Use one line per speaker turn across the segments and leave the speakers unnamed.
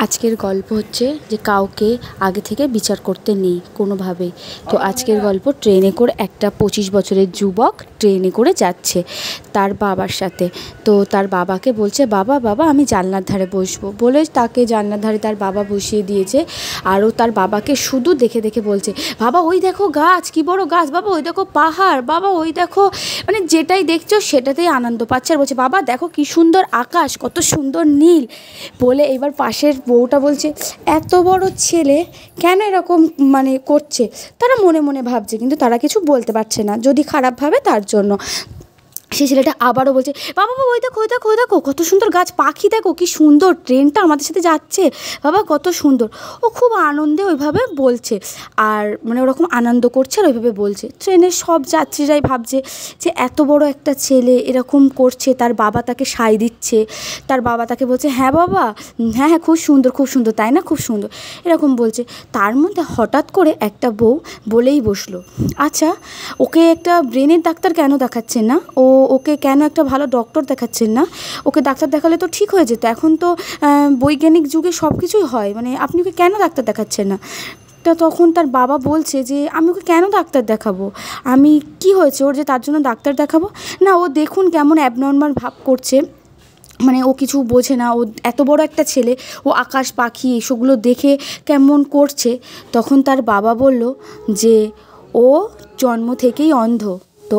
আজকের গল্প হচ্ছে যে কাউকে আগে থেকে বিচার করতে নেই কোনোভাবেই। তো আজকের গল্প ট্রেনে করে একটা 25 বছরের যুবক ট্রেনে করে যাচ্ছে তার বাবার সাথে। তো তার বাবাকে বলছে, বাবা বাবা আমি জানলার ধারে বসবো বলে তাকে জানলার ধারে তার বাবা বসিয়ে দিয়েছে। আরও তার বাবাকে শুধু দেখে দেখে বলছে, বাবা ওই দেখো গাছ, কী বড় গাছ, বাবা ওই দেখো পাহাড়, বাবা ওই দেখো, মানে যেটাই দেখছো সেটাতেই আনন্দ পাচ্ছে। আর বলছে, বাবা দেখো কী সুন্দর আকাশ, কত সুন্দর নীল। বলে এবার পাশের বউটা বলছে, এত বড় ছেলে কেন এরকম করছে। তারা মনে মনে ভাবছে, কিন্তু তারা কিছু বলতে পারছে না, যদি খারাপ ভাবে তার জন্য। সেই ছেলেটা আবারও বলছে, বাবা বাবা ওই দেখো ওই দেখো ওই দেখো কত সুন্দর গাছ, পাখি দেখো কী সুন্দর, ট্রেনটা আমাদের সাথে যাচ্ছে, বাবা কত সুন্দর। ও খুব আনন্দে ওইভাবে বলছে, আর ওরকম আনন্দ করছে আর ওইভাবে বলছে। ট্রেনের সব যাত্রীরাই ভাবছে যে এত বড় একটা ছেলে এরকম করছে, তার বাবা তাকে সায় দিচ্ছে, তার বাবা তাকে বলছে, হ্যাঁ বাবা, হ্যাঁ হ্যাঁ খুব সুন্দর খুব সুন্দর, তাই না, খুব সুন্দর, এরকম বলছে। তার মধ্যে হঠাৎ করে একটা বউ বলেই বসলো, আচ্ছা ওকে একটা ব্রেনের ডাক্তার কেন দেখাচ্ছেন না, ওকে কেন একটা ভালো ডক্টর দেখাচ্ছেন না, ওকে ডাক্তার দেখালে তো ঠিক হয়ে যেত, এখন তো বৈজ্ঞানিক যুগে সব কিছুই হয়, আপনি ওকে কেন ডাক্তার দেখাচ্ছেন না। তা তখন তার বাবা বলছে যে আমি ওকে কেন ডাক্তার দেখাবো, আমি কি হয়েছে ওর যে তার জন্য ডাক্তার দেখাবো, না ও দেখুন কেমন অ্যাবনর্মাল ভাব করছে, ও কিছু বোঝে না, ও এত বড় একটা ছেলে, ও আকাশ পাখি এসবগুলো দেখে কেমন করছে। তখন তার বাবা বলল যে ও জন্ম থেকেই অন্ধ, তো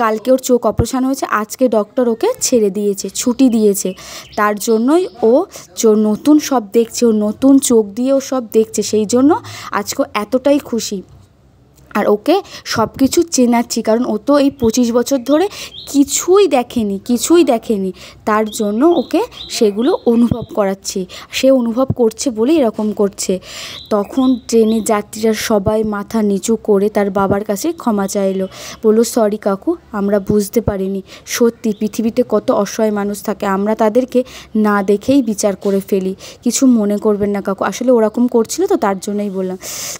কালকে ওর চোখ অপারেশন হয়েছে, আজকে ডক্টর ওকে ছেড়ে দিয়েছে, ছুটি দিয়েছে, তার জন্যই ও নতুন সব দেখছে, ও নতুন চোখ দিয়ে ও সব দেখছে, সেই জন্য আজকে এতটাই খুশি। আর ওকে সব কিছু চেনাচ্ছি, কারণ ও তো এই 25 বছর ধরে কিছুই দেখেনি, তার জন্য ওকে সেগুলো অনুভব করাচ্ছি, সে অনুভব করছে বলে এরকম করছে। তখন ট্রেনের যাত্রীরা সবাই মাথা নিচু করে তার বাবার কাছে ক্ষমা চাইলো, বললো, সরি কাকু, আমরা বুঝতে পারিনি, সত্যি পৃথিবীতে কত অসহায় মানুষ থাকে, আমরা তাদেরকে না দেখেই বিচার করে ফেলি, কিছু মনে করবেন না কাকু, আসলে ওরকম করছিল তো তার জন্যই বললাম।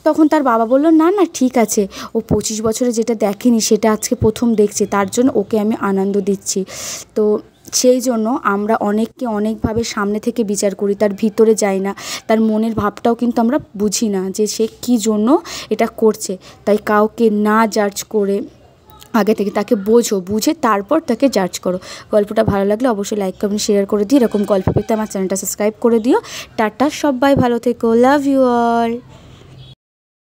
তখন তার বাবা বলল, না না ঠিক আছে, ও 25 বছরে যেটা দেখেনি সেটা আজকে প্রথম দেখছে, তার জন্য ওকে আমি আনন্দ দিচ্ছি। তো সেই জন্য আমরা অনেককে অনেকভাবে সামনে থেকে বিচার করি, তার ভিতরে যাই না, তার মনের ভাবটাও কিন্তু আমরা বুঝি না যে সে কী জন্য এটা করছে। তাই কাউকে না জাজ করে আগে থেকে তাকে বুঝে তারপর তাকে জাজ করো। গল্পটা ভালো লাগলে অবশ্যই লাইক কমেন্ট শেয়ার করে দিও। এরকম গল্প পেতে আমার চ্যানেলটা সাবস্ক্রাইব করে দিও। টাটা, সবাই ভালো থেকো, লাভ ইউ অল।